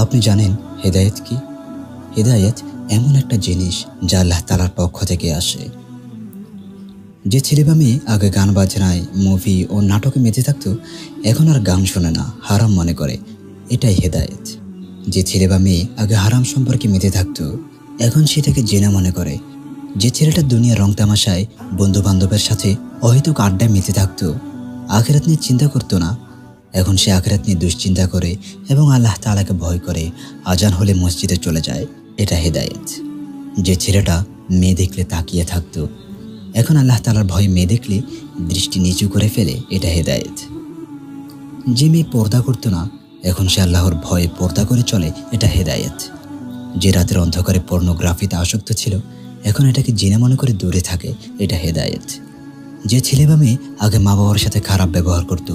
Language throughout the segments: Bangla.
আপনি জানেন হেদায়েত কি? হেদায়েত এমন একটা জিনিস যা আল্লাহ তাআলার পক্ষ থেকে আসে। যে ছেলে বা মেয়ে আগে গান বাজনায়, মুভি ও নাটকে মেতে থাকতো, এখন আর গান শোনে না, হারাম মনে করে, এটাই হেদায়েত। যে ছেলে বা মেয়ে আগে হারাম সম্পর্কে মেতে থাকতো, এখন সেটাকে জেনা মনে করে। যে ছেলেটা দুনিয়ার রং তামাশায়, বন্ধু বান্ধবের সাথে অহেতুক আড্ডায় মেতে থাকতো, আখিরাত নিয়ে চিন্তা করতো না, এখন সে আখিরাত নিয়ে দুশ্চিন্তা করে এবং আল্লাহ তাআলাকে ভয় করে আজান হলে মসজিদে চলে যায়, এটা হেদায়েত। যে ছেলেটা মেয়ে দেখলে তাকিয়ে থাকতো, এখন আল্লাহ তাআলার ভয়ে মেয়ে দেখলে দৃষ্টি নিচু করে ফেলে, এটা হেদায়েত। যে মেয়ে পর্দা করতো না, এখন সে আল্লাহর ভয়ে পর্দা করে চলে, এটা হেদায়েত। যে রাতের অন্ধকারে পর্নোগ্রাফিতে আসক্ত ছিল, এখন এটাকে জিনা মনে করে দূরে থাকে, এটা হেদায়েত। যে ছেলে বা মেয়ে আগে মা বাবার সাথে খারাপ ব্যবহার করত,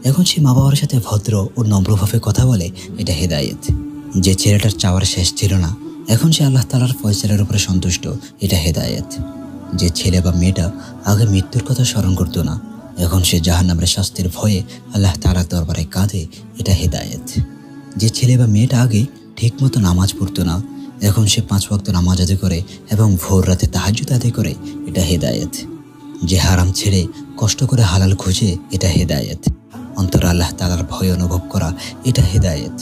এখন সে মা বাবার সাথে ভদ্র ও নম্রভাবে কথা বলে, এটা হেদায়েত। যে ছেলেটার চাওয়ার শেষ ছিল না, এখন সে আল্লাহ তাআলার ফয়সালার উপরে সন্তুষ্ট, এটা হেদায়েত। যে ছেলে বা মেয়েটা আগে মৃত্যুর কথা স্মরণ করতো না, এখন সে জাহান্নামের শাস্তির ভয়ে আল্লাহ তাআলার দরবারে কাঁদে, এটা হেদায়েত। যে ছেলে বা মেয়েটা আগে ঠিকমতো নামাজ পড়তো না, এখন সে 5 ওয়াক্ত নামাজ আদায় করে এবং ভোর রাতে তাহাজ্জুদ আদায় করে, এটা হেদায়েত। যে হারাম ছেড়ে কষ্ট করে হালাল খুঁজে, এটা হেদায়েত। অন্তরে আল্লাহ তাআলার ভয় অনুভব করা, এটা হেদায়েত।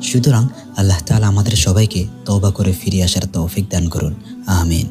সুতরাং আল্লাহ তাআলা আমাদের সবাইকে তওবা করে ফিরে আসার তৌফিক দান করুন, আমিন।